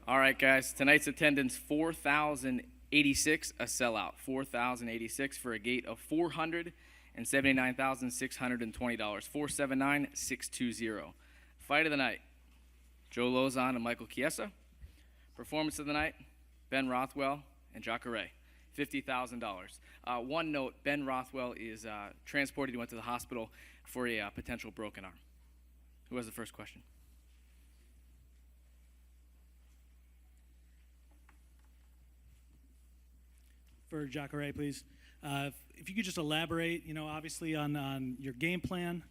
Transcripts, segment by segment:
All right, guys. Tonight's attendance 4,086, a sellout. 4,086 for a gate of $479,620. 479,620. Fight of the night: Joe Lozon and Michael Chiesa. Performance of the night: Ben Rothwell and Jacare. $50,000. One note: Ben Rothwell is transported. He went to the hospital for a potential broken arm. Who has the first question? For Jacare, please. If you could just elaborate, obviously on your game plan.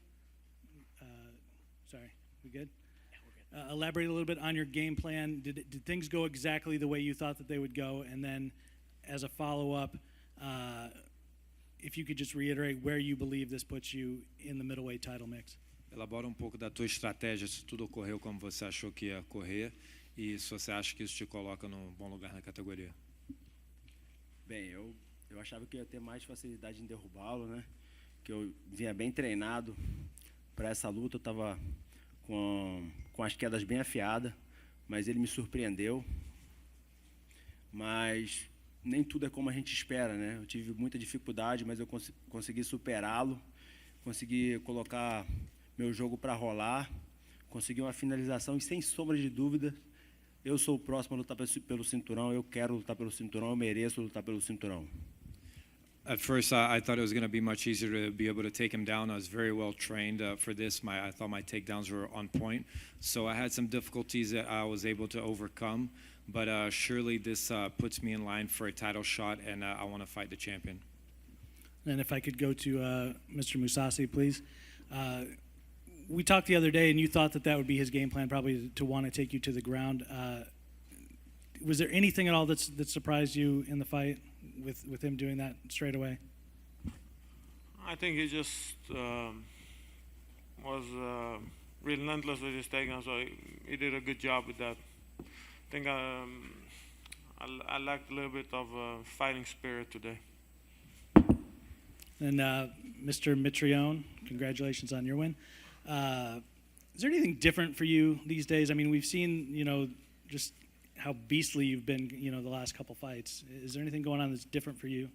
Sorry, we good? Yeah, we're good. Elaborate a little bit on your game plan. Did things go exactly the way you thought that they would go? And then, as a follow-up, if you could just reiterate where you believe this puts you in the middleweight title mix. Elabora pouco da tua estratégia, se tudo ocorreu como você achou que ia correr e se você acha que isso te coloca num bom lugar na categoria. Bem, eu achava que ia ter mais facilidade em derrubá-lo, né? Que eu vinha bem treinado para essa luta, eu estava com as quedas bem afiadas, mas ele me surpreendeu. Mas nem tudo é como a gente espera, né? Eu tive muita dificuldade, mas eu consegui superá-lo, consegui colocar meu jogo para rolar, consegui uma finalização e, sem sombra de dúvida, eu sou o próximo a lutar pelo cinturão, eu quero lutar pelo cinturão, eu mereço lutar pelo cinturão. At first, I thought it was going to be much easier to be able to take him down. I was very well trained for this. I thought my takedowns were on point. So I had some difficulties that I was able to overcome. But surely this puts me in line for a title shot, and I want to fight the champion. And if I could go to Mr. Mousasi, please. We talked the other day, and you thought that would be his game plan, probably to want to take you to the ground. Was there anything at all that surprised you in the fight with him doing that straight away? I think he just was relentless with his takedown, so he did a good job with that. I think I lacked a little bit of fighting spirit today. And Mr. Mitrione, congratulations on your win. Is there anything different for you these days? I mean, we've seen, just how beastly you've been, the last couple fights. Is there anything going on that's different for you?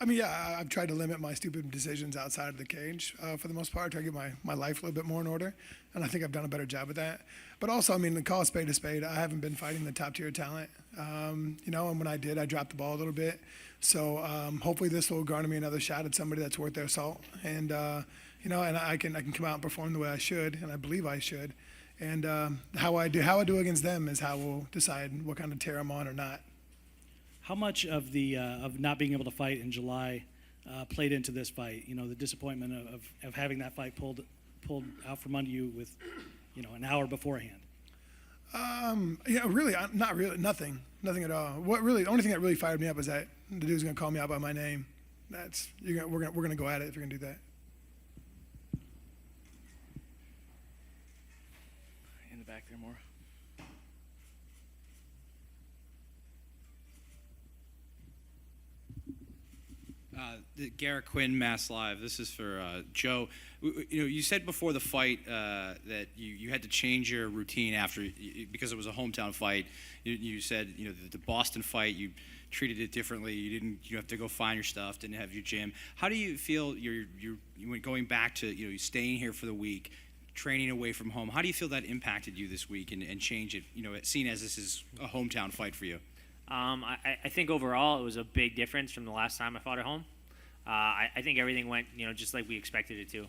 Yeah, I've tried to limit my stupid decisions outside of the cage for the most part, try to get my life a little bit more in order, and I think I've done a better job with that. But also, call a spade a spade. I haven't been fighting the top-tier talent, and when I did, I dropped the ball a little bit. So hopefully this will garner me another shot at somebody that's worth their salt, and and I can come out and perform the way I should, and I believe I should. And how I do against them is how we'll decide what kind of tear I'm on or not. How much of not being able to fight in July played into this fight? The disappointment of having that fight pulled out from under you with, an hour beforehand. Really, not really, nothing at all. The only thing that really fired me up is that the dude's gonna call me out by my name. We're gonna go at it if you're gonna do that. In the back there, more. Garrett Quinn, Mass Live. This is for Joe. You said before the fight that you had to change your routine because it was a hometown fight. You said the Boston fight you treated it differently. You have to go find your stuff. Didn't have your gym. How do you feel you going back to staying here for the week, training away from home? How do you feel that impacted you this week and change it? Seeing as this is a hometown fight for you. I think overall it was a big difference from the last time I fought at home. I think everything went, just like we expected it to.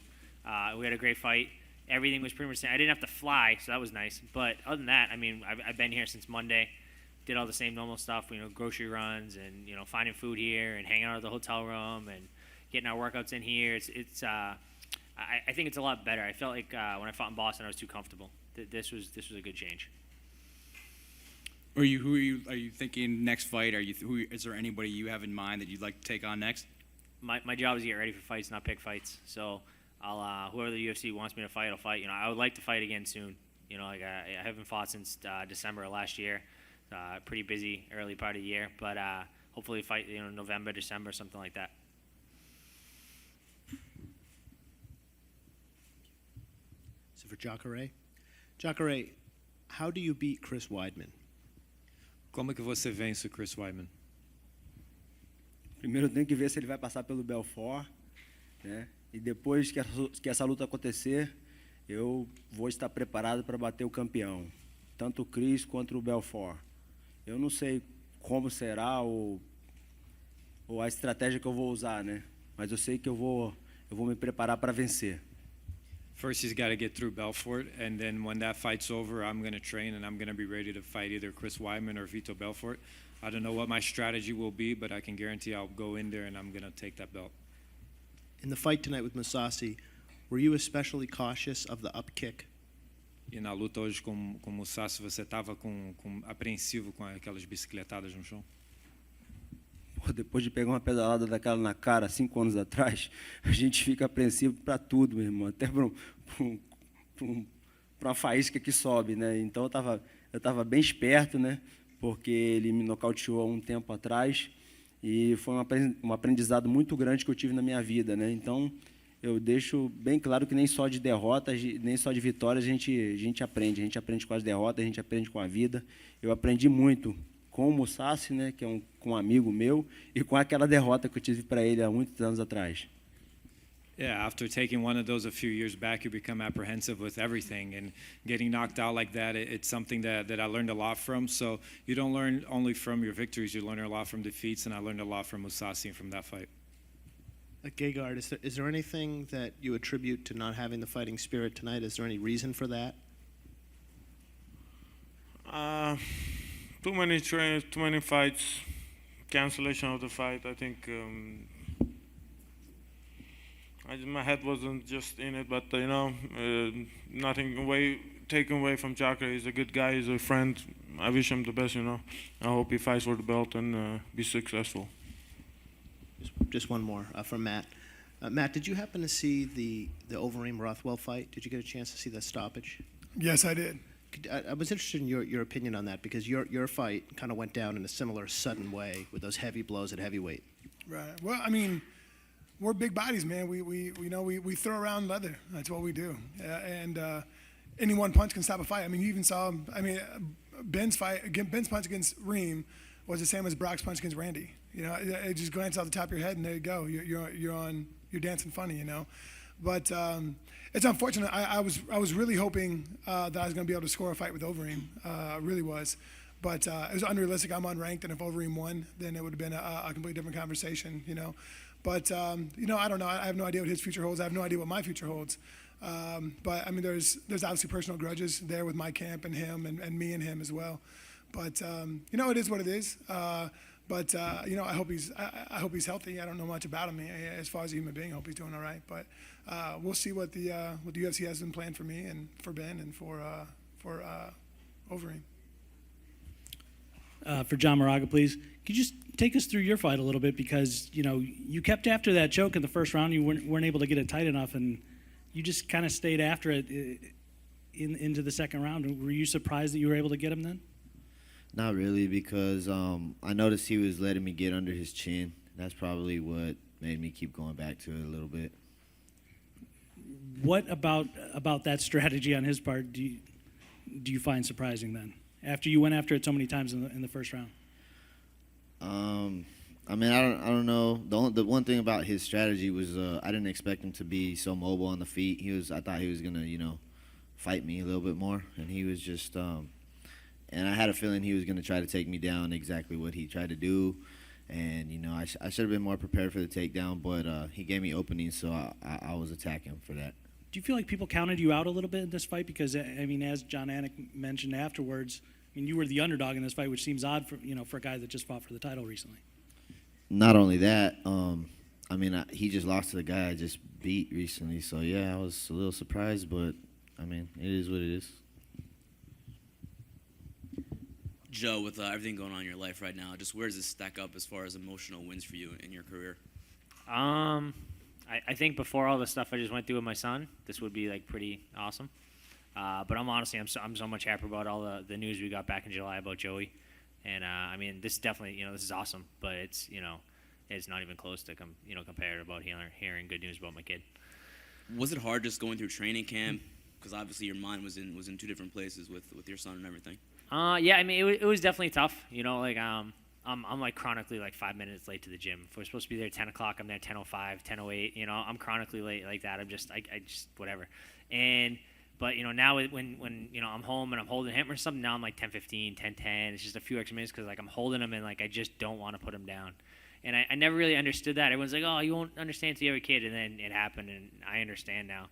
We had a great fight. Everything was pretty much the same. I didn't have to fly, so that was nice. But other than that, I've been here since Monday. Did all the same normal stuff, grocery runs and, finding food here and hanging out at the hotel room and getting our workouts in here. I think it's a lot better. I felt like when I fought in Boston, I was too comfortable. This was a good change. Are you thinking next fight? Is there anybody you have in mind that you'd like to take on next? My job is to get ready for fights, not pick fights. So I'll whoever the UFC wants me to fight, I'll fight. I would like to fight again soon. I haven't fought since December of last year. Pretty busy early part of the year, but hopefully fight November, December, something like that. So for Jacare, How do you beat Chris Weidman? Como é que você vence o Chris Weidman? Primeiro eu tenho que ver se ele vai passar pelo Belfort, né? E depois que essa luta acontecer, eu vou estar preparado para bater o campeão, tanto o Chris quanto o Belfort. Eu não sei como será ou a estratégia que eu vou usar, né? Mas eu sei que eu vou me preparar para vencer. First, he's got to get through Belfort, and then when that fight's over, I'm going to train and I'm going to be ready to fight either Chris Weidman or Vito Belfort. I don't know what my strategy will be, but I can guarantee I'll go in there and I'm going to take that belt. In the fight tonight with Mousasi, were you especially cautious of the up kick? E na luta hoje com o Mousasi, você estava apreensivo com aquelas bicicletadas no chão? Pô, depois de pegar uma pedalada daquela na cara 5 anos atrás, a gente fica apreensivo para tudo, meu irmão, até para uma faísca que sobe, né? Então eu tava bem esperto, né? Porque ele me nocauteou há um tempo atrás e foi um aprendizado muito grande que eu tive na minha vida, né? Então eu deixo bem claro que nem só de derrotas, nem só de vitórias a gente aprende com as derrotas, a gente aprende com a vida. Eu aprendi muito com o Mousasi, né, que é um amigo meu, e com aquela derrota que eu tive para ele há muitos anos atrás. Yeah, after taking one of those a few years back, you become apprehensive with everything, and getting knocked out like that, it's something that I learned a lot from. So you don't learn only from your victories, you learn a lot from defeats, and I learned a lot from Mousasi and from that fight. Gegard, is there anything that you attribute to not having the fighting spirit tonight? Is there any reason for that? Too many trains, too many fights, cancellation of the fight. I think my head wasn't just in it, but nothing taken away from Jacare. He's a good guy. He's a friend. I wish him the best. I hope he fights for the belt and be successful. Just one more from Matt. Matt, did you happen to see the Overeem Rothwell fight? Did you get a chance to see that stoppage? Yes, I did. I was interested in your opinion on that because your fight kind of went down in a similar sudden way with those heavy blows at heavyweight. Right. Well, I mean, we're big bodies, man. We throw around leather. That's what we do. And any one punch can stop a fight. I mean, you even saw. I mean, Ben's punch against Reem was the same as Brock's punch against Randy. It just glance off the top of your head, and there you go. You're dancing funny, But it's unfortunate. I was really hoping that I was going to be able to score a fight with Overeem. Really was. But it was unrealistic. I'm unranked, and if Overeem won, then it would have been a completely different conversation, But, I don't know. I have no idea what his future holds. I have no idea what my future holds. But, I mean, there's obviously personal grudges there with my camp and him and me and him as well. But, it is what it is. But I hope he's healthy. I don't know much about him as far as a human being. I hope he's doing all right. But we'll see what the UFC has been planned for me and for Ben and for Overeem. For John Moraga, please. Could you just take us through your fight a little bit because you kept after that choke in the first round. You weren't able to get it tight enough, and you just kind of stayed after it into the second round. Were you surprised that you were able to get him then? Not really, because I noticed he was letting me get under his chin. That's probably what made me keep going back to it a little bit. What about that strategy on his part do you find surprising then? After you went after it so many times in the first round. I mean, I don't know. The one thing about his strategy was I didn't expect him to be so mobile on the feet. I thought he was gonna fight me a little bit more, and he was just. And I had a feeling he was going to try to take me down, exactly what he tried to do. And, I should have been more prepared for the takedown, but he gave me openings, so I was attacking him for that. Do you feel like people counted you out a little bit in this fight? Because, I mean, as John Anik mentioned afterwards, I mean, you were the underdog in this fight, which seems odd for a guy that just fought for the title recently. Not only that, I mean, he just lost to the guy I just beat recently. So, yeah, I was a little surprised, but, I mean, it is what it is. Joe, with everything going on in your life right now, just where does this stack up as far as emotional wins for you in your career? I think before all the stuff I just went through with my son, this would be like pretty awesome. But I'm so much happier about all the news we got back in July about Joey, and I mean this definitely this is awesome, but it's it's not even close to compared about hearing good news about my kid. Was it hard just going through training camp, Because obviously your mind was in two different places with your son and everything. Yeah, I mean, it was definitely tough. You know, like I'm like chronically like 5 minutes late to the gym. If we're supposed to be there at 10 o'clock, I'm there 10:05, 10:08. You know, I'm chronically late like that. I just whatever. But you know, now when you know I'm home and I'm holding him or something, now I'm like 10:15, 10:10. It's just a few extra minutes because like I'm holding him and like I just don't want to put him down. And I never really understood that. Everyone's like, oh, you won't understand until you have a kid, and then it happened, and I understand now.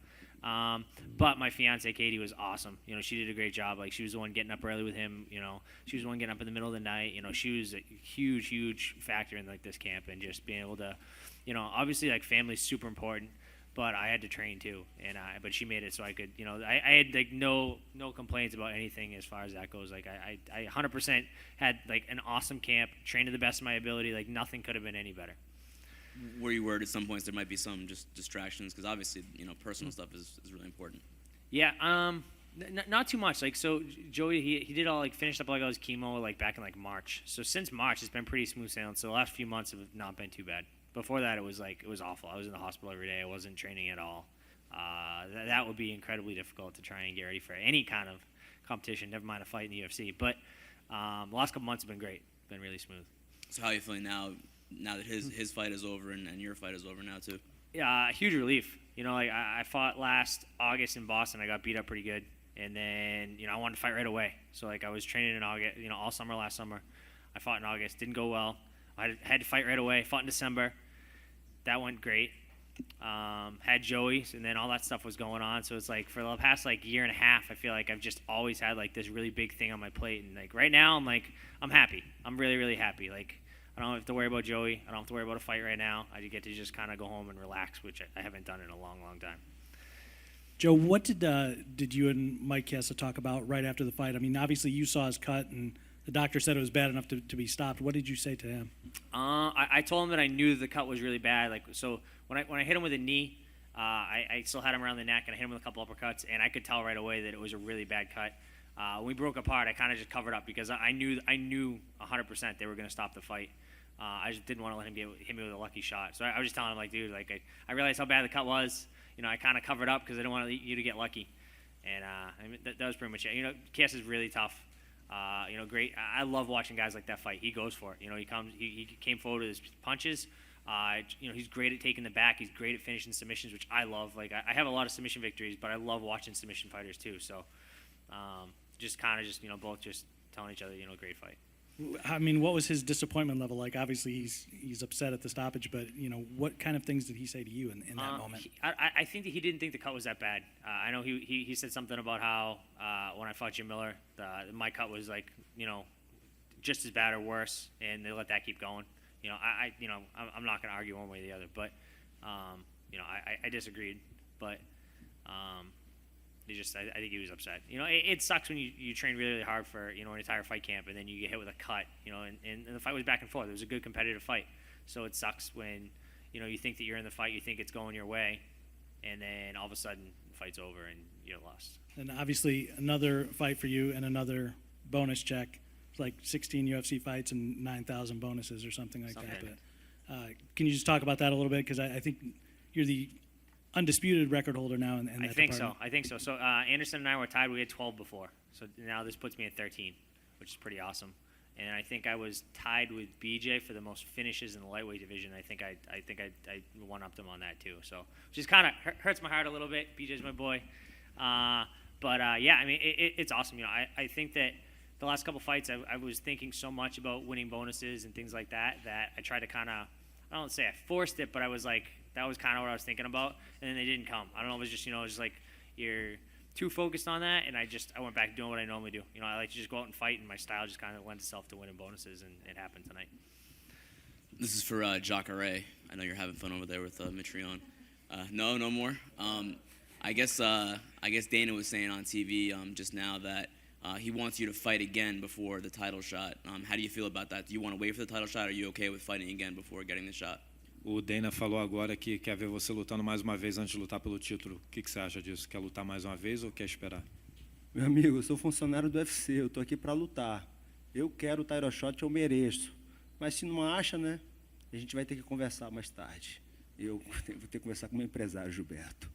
But my fiance Katie was awesome. You know, she did a great job. Like she was the one getting up early with him. You know, she was the one getting up in the middle of the night. You know, she was a huge factor in like this camp and just being able to, you know, obviously like family's super important, but I had to train too. And but she made it so I could, you know, I had like no complaints about anything as far as that goes. Like I 100% had like an awesome camp, trained to the best of my ability. Like nothing could have been any better. Were you worried at some points there might be some just distractions? Because obviously, you know, personal stuff is really important. Yeah, not too much. Like, so Joey, he did all, like, finished up, like, all his chemo, like, back in, like, March. So since March, it's been pretty smooth sailing. So the last few months have not been too bad. Before that, it was awful. I was in the hospital every day. I wasn't training at all. That would be incredibly difficult to try and get ready for any kind of competition, never mind a fight in the UFC. But the last couple months have been great. Been really smooth. So how are you feeling now that his fight is over and your fight is over now too? Yeah, huge relief. You know, like I fought last August in Boston. I got beat up pretty good, and then you know I wanted to fight right away. So like I was training in August, you know, all summer last summer. I fought in August, didn't go well. I had to fight right away. Fought in December, that went great. Had Joey, and then all that stuff was going on. So it's like for the past like year and a half, I feel like I've just always had like this really big thing on my plate, and like right now I'm happy. I'm really happy. Like I don't have to worry about Joey. I don't have to worry about a fight right now. I get to just kind of go home and relax, which I haven't done in a long time. Joe, what did you and Mike Chiesa talk about right after the fight? I mean, obviously you saw his cut, and the doctor said it was bad enough to be stopped. What did you say to him? I told him that I knew the cut was really bad. Like so, when I hit him with a knee, I still had him around the neck, and I hit him with a couple uppercuts, and I could tell right away that it was a really bad cut. When we broke apart, I kind of just covered up because I knew 100% they were going to stop the fight. I just didn't want to let him hit me with a lucky shot. So I was just telling him, like, dude, like I realized how bad the cut was. You know, I kind of covered up because I didn't want you to get lucky. And I mean, that was pretty much it. You know, Chiesa is really tough. You know, great. I love watching guys like that fight. He goes for it. You know, he came forward with his punches. You know, he's great at taking the back. He's great at finishing submissions, which I love. Like, I have a lot of submission victories, but I love watching submission fighters too. So, just kind of you know, both just telling each other, you know, great fight. I mean, what was his disappointment level like? Obviously, he's upset at the stoppage, but you know, what kind of things did he say to you in that moment? I think that he didn't think the cut was that bad. I know he said something about how when I fought Jim Miller, my cut was like, you know, just as bad or worse, and they let that keep going. You know, I'm not going to argue one way or the other, but you know, I disagreed, but. I think he was upset. You know, it sucks when you train really hard for, you know, an entire fight camp, and then you get hit with a cut, you know, and the fight was back and forth. It was a good competitive fight. So it sucks when, you know, you think that you're in the fight, you think it's going your way, and then all of a sudden the fight's over and you're lost. And obviously another fight for you and another bonus check. It's like 16 UFC fights and 9,000 bonuses or something like that. But can you just talk about that a little bit? Because I think you're the undisputed record holder now in that department. I think so. So Anderson and I were tied. We had 12 before. So now this puts me at 13, which is pretty awesome. And I think I was tied with BJ for the most finishes in the lightweight division. I think I one-upped him on that too. So which just kind of hurts my heart a little bit. BJ's my boy. But yeah, I mean it's awesome. You know, I think that the last couple fights I was thinking so much about winning bonuses and things like that I tried to kind of, I don't say I forced it, but I was like, that was kind of what I was thinking about, and then they didn't come. I don't know, it was just, you know, just like you're too focused on that, and I went back to doing what I normally do. You know, I like to just go out and fight, and my style just kind of lends itself to winning bonuses, and it happened tonight. This is for Jacare. I know you're having fun over there with Mitrione. No more. I guess Dana was saying on TV just now that he wants you to fight again before the title shot. How do you feel about that? Do you want to wait for the title shot, or are you okay with fighting again before getting the shot? O Dana falou agora que quer ver você lutando mais uma vez antes de lutar pelo título. O que você acha disso? Quer lutar mais uma vez ou quer esperar? Meu amigo, eu sou funcionário do UFC, eu tô aqui para lutar. Eu quero o title shot, eu mereço. Mas se não acha, né? A gente vai ter que conversar mais tarde. Eu vou ter que conversar com o meu empresário, Gilberto.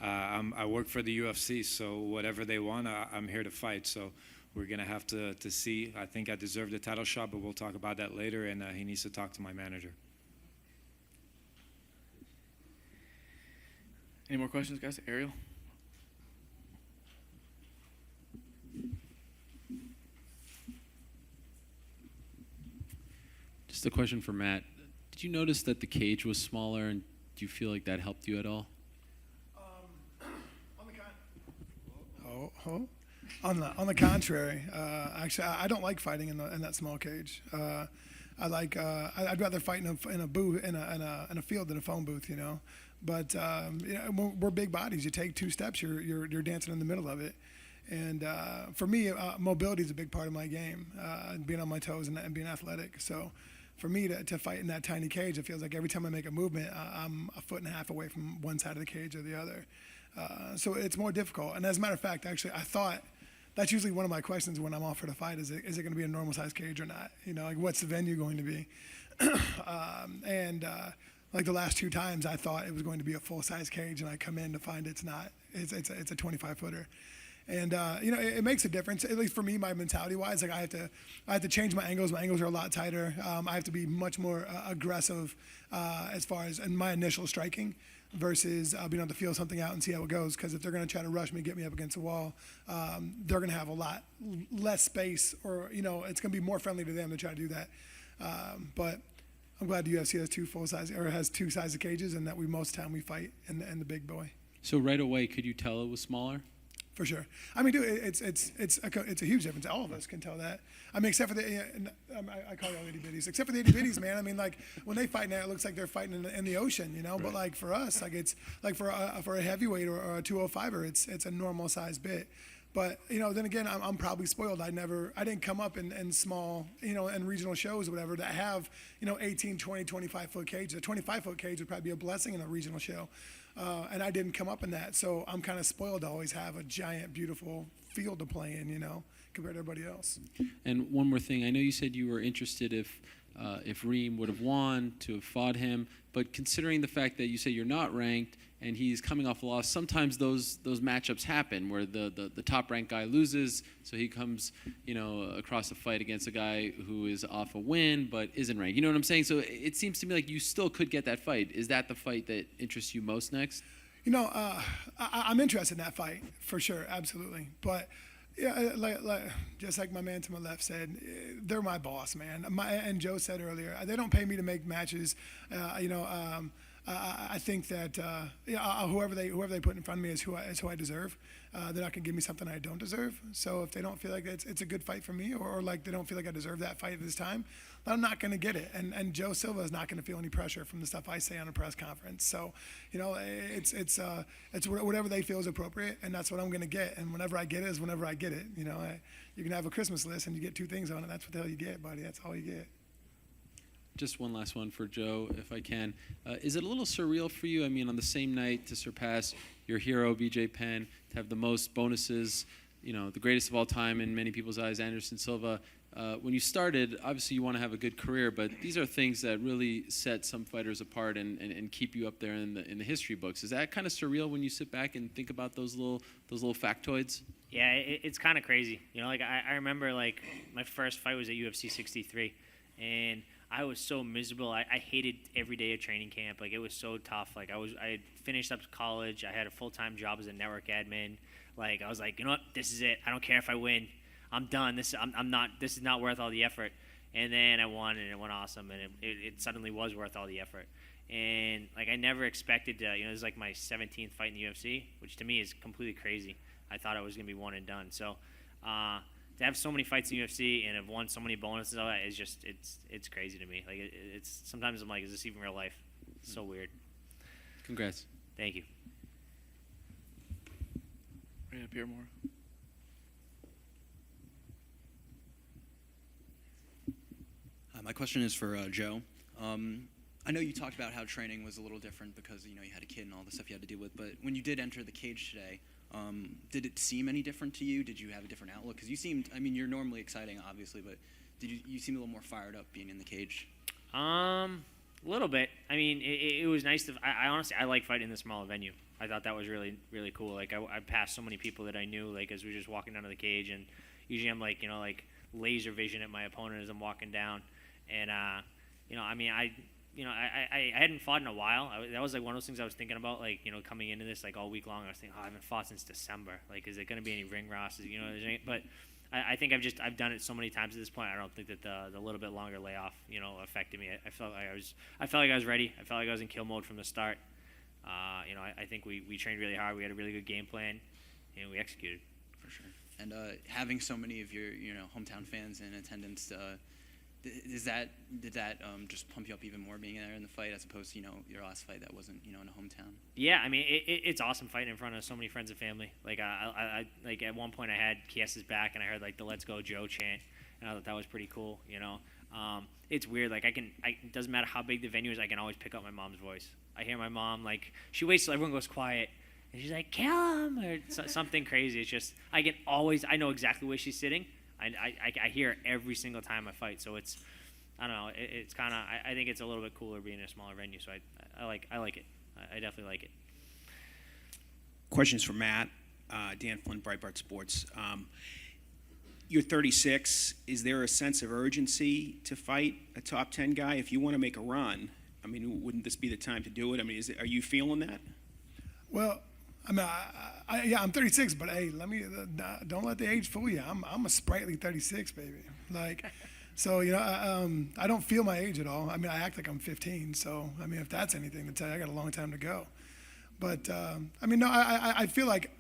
I work for the UFC, so whatever they want, I'm here to fight. So we're going to have to see. I think I deserve the title shot, but we'll talk about that later, and he needs to talk to my manager. Any more questions, guys? Ariel? Just a question for Matt. Did you notice that the cage was smaller, and do you feel like that helped you at all? On the contrary, actually, I don't like fighting in that small cage. I'd rather fight in a booth in a field than a phone booth, you know. But we're big bodies. You take 2 steps, you're dancing in the middle of it. And for me, mobility is a big part of my game, being on my toes and being athletic. So for me to fight in that tiny cage, it feels like every time I make a movement, I'm a foot and a half away from one side of the cage or the other. So it's more difficult. And as a matter of fact, actually, I thought that's usually one of my questions when I'm offered a fight: is it going to be a normal size cage or not? You know, like what's the venue going to be? Like the last 2 times, I thought it was going to be a full size cage, and I come in to find it's not. It's a 25-footer. And it makes a difference, at least for me, my mentality wise. Like I have to change my angles. My angles are a lot tighter. I have to be much more aggressive as far as in my initial striking versus being able to feel something out and see how it goes. Because if they're going to try to rush me, get me up against the wall, they're going to have a lot less space, or it's going to be more friendly to them to try to do that. But I'm glad the UFC has 2 full size, or has 2 sizes of cages, and that most of the time we fight in the big boy. So right away, could you tell it was smaller? For sure. I mean, dude, it's a huge difference. All of us can tell that. I mean, except for I call y'all itty bitties. Except for the itty bitties, man. I mean, like when they fight now, it looks like they're fighting in the ocean, you know. Right. But like for us, like it's like for a heavyweight or a 205er, it's a normal size bit. But then again, I'm probably spoiled. I didn't come up in small, in regional shows or whatever that have 18, 20, 25-foot cages. A 25-foot cage would probably be a blessing in a regional show. And I didn't come up in that, so I'm kind of spoiled to always have a giant, beautiful field to play in, compared to everybody else. And one more thing, I know you said you were interested if Reem would have won to have fought him, but considering the fact that you say you're not ranked and he's coming off a loss, sometimes those matchups happen where the top-ranked guy loses, so he comes across a fight against a guy who is off a win but isn't ranked. You know what I'm saying? So it seems to me like you still could get that fight. Is that the fight that interests you most next? I'm interested in that fight for sure, absolutely. But yeah, just like my man to my left said, they're my boss, man. And Joe said earlier, they don't pay me to make matches. I think that whoever they put in front of me is who I deserve. They're not gonna give me something I don't deserve. So if they don't feel like it's a good fight for me, or like they don't feel like I deserve that fight at this time, I'm not gonna get it. And Joe Silva is not gonna feel any pressure from the stuff I say on a press conference. So it's whatever they feel is appropriate, and that's what I'm gonna get. And whenever I get it is whenever I get it. You can have a Christmas list and you get 2 things on it. That's what the hell you get, buddy. That's all you get. Just one last one for Joe, if I can. Is it a little surreal for you? I mean, on the same night to surpass your hero, BJ Penn, to have the most bonuses, the greatest of all time in many people's eyes, Anderson Silva. When you started, obviously you want to have a good career, but these are things that really set some fighters apart and keep you up there in the history books. Is that kind of surreal when you sit back and think about those little factoids? Yeah, it's kind of crazy. I remember my first fight was at UFC 63, and I was so miserable. I hated every day of training camp. It was so tough. I had finished up college. I had a full-time job as a network admin. I was like, you know what? This is it. I don't care if I win. I'm done. This is not worth all the effort. And then I won, and it went awesome, and it suddenly was worth all the effort. And I never expected to. This is my 17th fight in the UFC, which to me is completely crazy. I thought I was gonna be one and done. So. To have so many fights in the UFC and have won so many bonuses, all that is just it's crazy to me. It's sometimes I'm like, is this even real life? It's so weird. Congrats. Thank you. Right up here more. My question is for Joe. I know you talked about how training was a little different because you had a kid and all the stuff you had to deal with. But when you did enter the cage today, did it seem any different to you? Did you have a different outlook? Because you seemed, you're normally exciting, obviously, but you seem a little more fired up being in the cage? A little bit. It was nice to. I honestly, I like fighting in the smaller venue. I thought that was really, really cool. Like I passed so many people that I knew, like as we were just walking down to the cage, and usually I'm like, like laser vision at my opponent as I'm walking down, and I mean, I hadn't fought in a while. That was like one of those things I was thinking about, like coming into this like all week long. I was thinking, I haven't fought since December. Like, is it going to be any ring rosses? But I think I've done it so many times at this point. I don't think that the little bit longer layoff, affected me. I felt like I was ready. I felt like I was in kill mode from the start. I think we trained really hard. We had a really good game plan, and we executed. For sure. And having so many of your hometown fans in attendance, did that just pump you up even more being there in the fight as opposed to your last fight that wasn't in a hometown? Yeah, I mean it's awesome fighting in front of so many friends and family. Like I like at one point I had Kiesa's back and I heard like the "Let's Go Joe" chant, and I thought that was pretty cool. It's weird. Like it doesn't matter how big the venue is, I can always pick up my mom's voice. I hear my mom, like she waits till everyone goes quiet, and she's like, "Kill him," or something crazy. It's just I know exactly where she's sitting. I hear it every single time I fight, so it's, I don't know, it's kind of, I think it's a little bit cooler being in a smaller venue, so I like it. I definitely like it. Questions for Matt, Dan Flynn, Breitbart Sports. You're 36. Is there a sense of urgency to fight a top 10 guy? If you want to make a run, I mean, wouldn't this be the time to do it? I mean, are you feeling that? Well, I mean, yeah, I'm 36, but hey, don't let the age fool you. I'm a sprightly 36, baby. Like, so I don't feel my age at all. I mean, I act like I'm 15. So I mean, if that's anything to tell you, I got a long time to go. But I mean, no, I feel like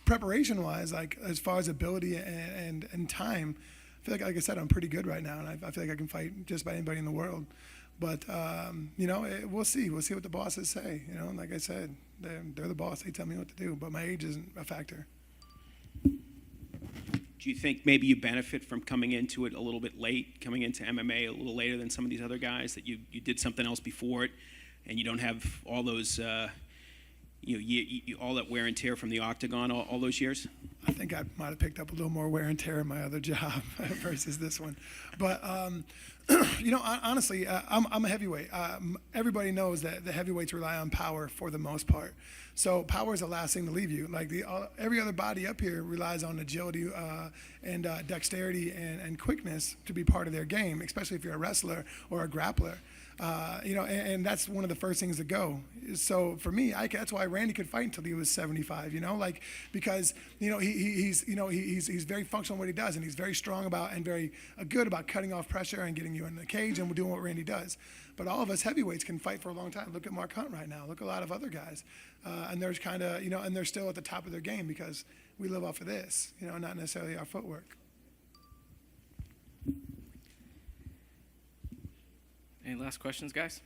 preparation-wise, like as far as ability and time, I feel like I said, I'm pretty good right now, and I feel like I can fight just about anybody in the world. But we'll see. We'll see what the bosses say. Like I said, they're the boss. They tell me what to do. But my age isn't a factor. Do you think maybe you benefit from coming into it a little bit late, coming into MMA a little later than some of these other guys, that you did something else before it, and you don't have all those, all that wear and tear from the octagon all those years? I think I might have picked up a little more wear and tear in my other job versus this one. But, honestly, I'm a heavyweight. Everybody knows that the heavyweights rely on power for the most part. So power is the last thing to leave you. Like every other body up here relies on agility and dexterity and quickness to be part of their game, especially if you're a wrestler or a grappler. And that's one of the first things to go. So for me, that's why Randy could fight until he was 75. Because he's very functional in what he does, and he's very strong about and very good about cutting off pressure and getting you in the cage and doing what Randy does. But all of us heavyweights can fight for a long time. Look at Mark Hunt right now. Look at a lot of other guys, and there's kind of and they're still at the top of their game because we live off of this, not necessarily our footwork. Any last questions, guys?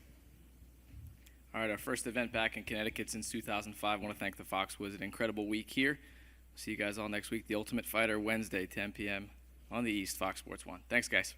All right, our first event back in Connecticut since 2005. I want to thank the Foxwoods. An incredible week here. See you guys all next week. The Ultimate Fighter, Wednesday, 10 p.m. on the East, Fox Sports 1. Thanks, guys.